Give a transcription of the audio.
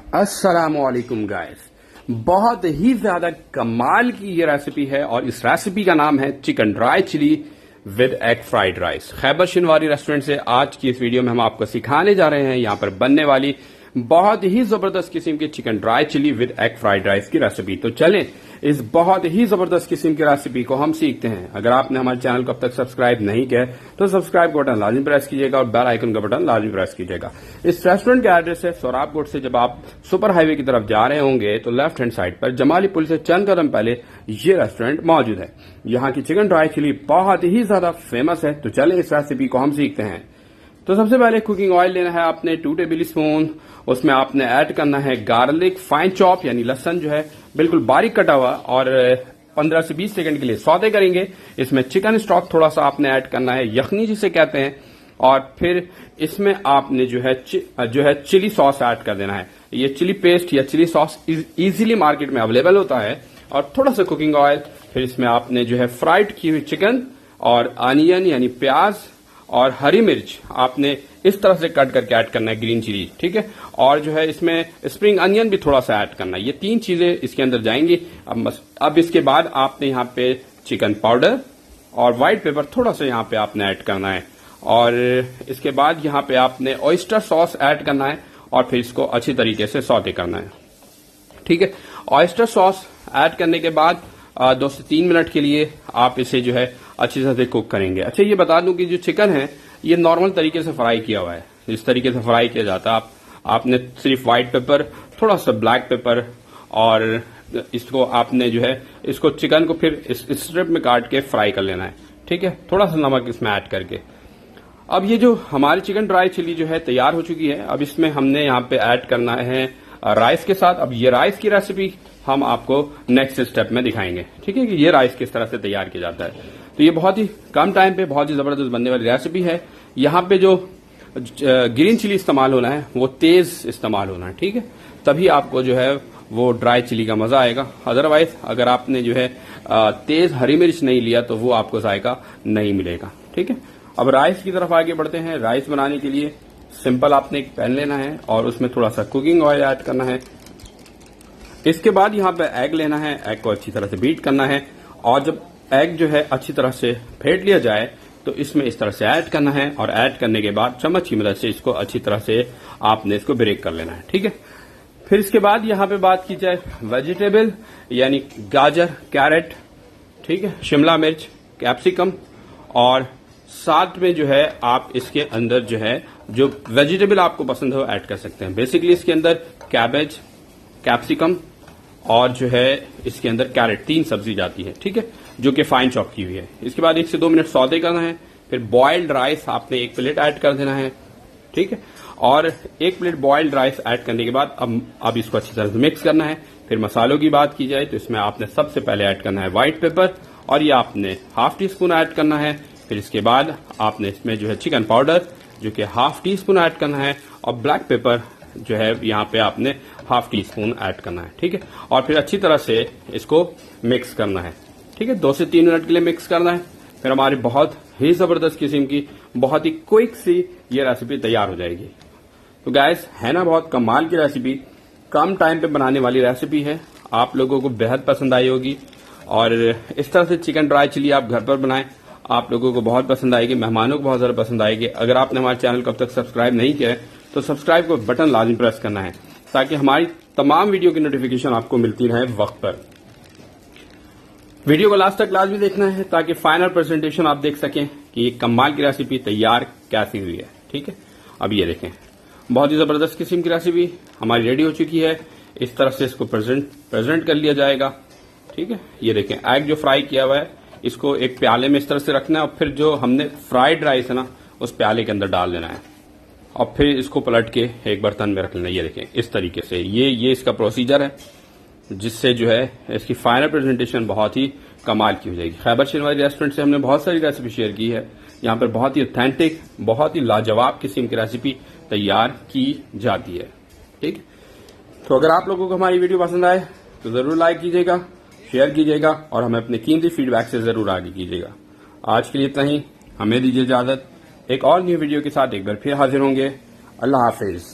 अस्सलामुअलैकुम गाइस, बहुत ही ज्यादा कमाल की ये रेसिपी है और इस रेसिपी का नाम है chicken dry chilli with egg fried rice. Khyber Shinwari restaurant से आज की इस वीडियो में हम आपको सिखाने जा रहे हैं यहाँ पर बनने वाली बहुत ही जबरदस्त किस्म की chicken dry chilli with egg fried rice की रेसिपी। तो चलें इस बहुत ही जबरदस्त किस्म की रेसिपी को हम सीखते हैं। अगर आपने हमारे चैनल को अब तक सब्सक्राइब नहीं किया तो सब्सक्राइब का बटन लाजमी प्रेस कीजिएगा और बेल आइकन का बटन लाजमी प्रेस कीजिएगा। इस रेस्टोरेंट का एड्रेस है सोराबकोट से जब आप सुपर हाईवे की तरफ जा रहे होंगे तो लेफ्ट हैंड साइड पर जमाली पुल से चंद कदम पहले ये रेस्टोरेंट मौजूद है। यहाँ की चिकन ड्राई चिली बहुत ही ज्यादा फेमस है। तो चलें इस रेसिपी को हम सीखते हैं। तो सबसे पहले कुकिंग ऑयल लेना है आपने 2 टेबल स्पून। उसमें आपने ऐड करना है गार्लिक फाइन चॉप यानी लहसुन जो है बिल्कुल बारीक कटा हुआ और 15 से 20 सेकंड के लिए सौते करेंगे। इसमें चिकन स्टॉक थोड़ा सा आपने ऐड करना है, यखनी जिसे कहते हैं, और फिर इसमें आपने जो है चिली सॉस ऐड कर देना है। ये चिली पेस्ट या चिली सॉस इजीली मार्केट में अवेलेबल होता है। और थोड़ा सा कुकिंग ऑयल, फिर इसमें आपने जो है फ्राइड की हुई चिकन और अनियन यानी प्याज और हरी मिर्च आपने इस तरह से कट करके ऐड करना है, ग्रीन चिली, ठीक है। और जो है इसमें स्प्रिंग अनियन भी थोड़ा सा ऐड करना है। ये 3 चीजें इसके अंदर जाएंगी। अब इसके बाद आपने यहाँ पे चिकन पाउडर और व्हाइट पेपर थोड़ा सा यहाँ पे आपने ऐड करना है। और इसके बाद यहाँ पे आपने ऑयस्टर सॉस ऐड करना है और फिर इसको अच्छी तरीके से सौते करना है, ठीक है। ऑयस्टर सॉस ऐड करने के बाद 2 से 3 मिनट के लिए आप इसे जो है अच्छी तरह से कुक करेंगे। अच्छा, ये बता दूं कि जो चिकन है ये नॉर्मल तरीके से फ्राई किया हुआ है। इस तरीके से फ्राई किया जाता है। आपने सिर्फ व्हाइट पेपर, थोड़ा सा ब्लैक पेपर और इसको आपने जो है इसको चिकन को फिर इस स्ट्रिप में काट के फ्राई कर लेना है, ठीक है, थोड़ा सा नमक इसमें ऐड करके। अब ये जो हमारी चिकन ड्राई चिली जो है तैयार हो चुकी है। अब इसमें हमने यहाँ पे ऐड करना है राइस के साथ। अब ये राइस की रेसिपी हम आपको नेक्स्ट स्टेप में दिखाएंगे, ठीक है, कि ये राइस किस तरह से तैयार किया जाता है। तो ये बहुत ही कम टाइम पे बहुत ही जबरदस्त बनने वाली रेसिपी है। यहाँ पे जो ग्रीन चिली इस्तेमाल होना है वो तेज इस्तेमाल होना है, ठीक है, तभी आपको जो है वो ड्राई चिली का मजा आएगा। अदरवाइज अगर आपने जो है तेज हरी मिर्च नहीं लिया तो वो आपको जायका नहीं मिलेगा, ठीक है। अब राइस की तरफ आगे बढ़ते हैं। राइस बनाने के लिए सिंपल आपने एक पैन लेना है और उसमें थोड़ा सा कुकिंग ऑयल ऐड करना है। इसके बाद यहाँ पे एग लेना है, एग को अच्छी तरह से बीट करना है और जब एग जो है अच्छी तरह से फेंट लिया जाए तो इसमें इस तरह से ऐड करना है और ऐड करने के बाद चम्मच की मदद से इसको अच्छी तरह से आपने इसको ब्रेक कर लेना है, ठीक है। फिर इसके बाद यहाँ पे बात की जाए वेजिटेबल यानी गाजर, कैरेट, ठीक है, शिमला मिर्च, कैप्सिकम और साथ में जो है आप इसके अंदर जो है जो वेजिटेबल आपको पसंद हो ऐड कर सकते हैं। बेसिकली इसके अंदर कैबेज, कैप्सिकम और जो है इसके अंदर कैरेट 3 सब्जी जाती है, ठीक है, जो कि फाइन चॉप की हुई है। इसके बाद 1 से 2 मिनट सौते करना है। फिर बॉइल्ड राइस आपने 1 प्लेट ऐड कर देना है, ठीक है। और 1 प्लेट बॉइल्ड राइस ऐड करने के बाद अब इसको अच्छी तरह से मिक्स करना है। फिर मसालों की बात की जाए तो इसमें आपने सबसे पहले ऐड करना है व्हाइट पेपर और ये आपने ½ टीस्पून ऐड करना है। फिर इसके बाद आपने इसमें जो है चिकन पाउडर जो कि ½ टीस्पून ऐड करना है और ब्लैक पेपर जो है यहाँ पे आपने ½ टीस्पून ऐड करना है, ठीक है। और फिर अच्छी तरह से इसको मिक्स करना है, ठीक है, 2 से 3 मिनट के लिए मिक्स करना है। फिर हमारी बहुत ही जबरदस्त किस्म की बहुत ही क्विक सी ये रेसिपी तैयार हो जाएगी। तो गाइस, है ना बहुत कमाल की रेसिपी, कम टाइम पे बनाने वाली रेसिपी है। आप लोगों को बेहद पसंद आई होगी और इस तरह से चिकन ड्राई चिली आप घर पर बनाएं, आप लोगों को बहुत पसंद आएगी, मेहमानों को बहुत ज्यादा पसंद आएगी। अगर आपने हमारे चैनल को अब तक सब्सक्राइब नहीं किया है तो सब्सक्राइब को बटन लाजमी प्रेस करना है ताकि हमारी तमाम वीडियो की नोटिफिकेशन आपको मिलती रहे वक्त पर। वीडियो को लास्ट तक लाजमी देखना है ताकि फाइनल प्रेजेंटेशन आप देख सकें कि ये कमाल की रेसिपी तैयार कैसी हुई है, ठीक है। अब ये देखें, बहुत ही जबरदस्त किस्म की रेसिपी हमारी रेडी हो चुकी है। इस तरह से इसको प्रेजेंट कर लिया जाएगा, ठीक है। ये देखें, एग जो फ्राई किया हुआ है इसको एक प्याले में इस तरह से रखना है और फिर जो हमने फ्राइड राइस है ना उस प्याले के अंदर डाल देना है और फिर इसको पलट के एक बर्तन में रख लेना है। ये देखें, इस तरीके से ये इसका प्रोसीजर है जिससे जो है इसकी फाइनल प्रेजेंटेशन बहुत ही कमाल की हो जाएगी। खैबर शिनवारी रेस्टोरेंट से हमने बहुत सारी रेसिपी शेयर की है। यहाँ पर बहुत ही ऑथेंटिक, बहुत ही लाजवाब किस्म की रेसिपी तैयार की जाती है, ठीक। तो अगर आप लोगों को हमारी वीडियो पसंद आए तो जरूर लाइक कीजिएगा, शेयर कीजिएगा और हमें अपने कीमती फीडबैक से जरूर आगे कीजिएगा। आज के लिए इतना ही, हमें दीजिए इजाजत। एक और न्यू वीडियो के साथ एक बार फिर हाजिर होंगे। अल्लाह हाफिज।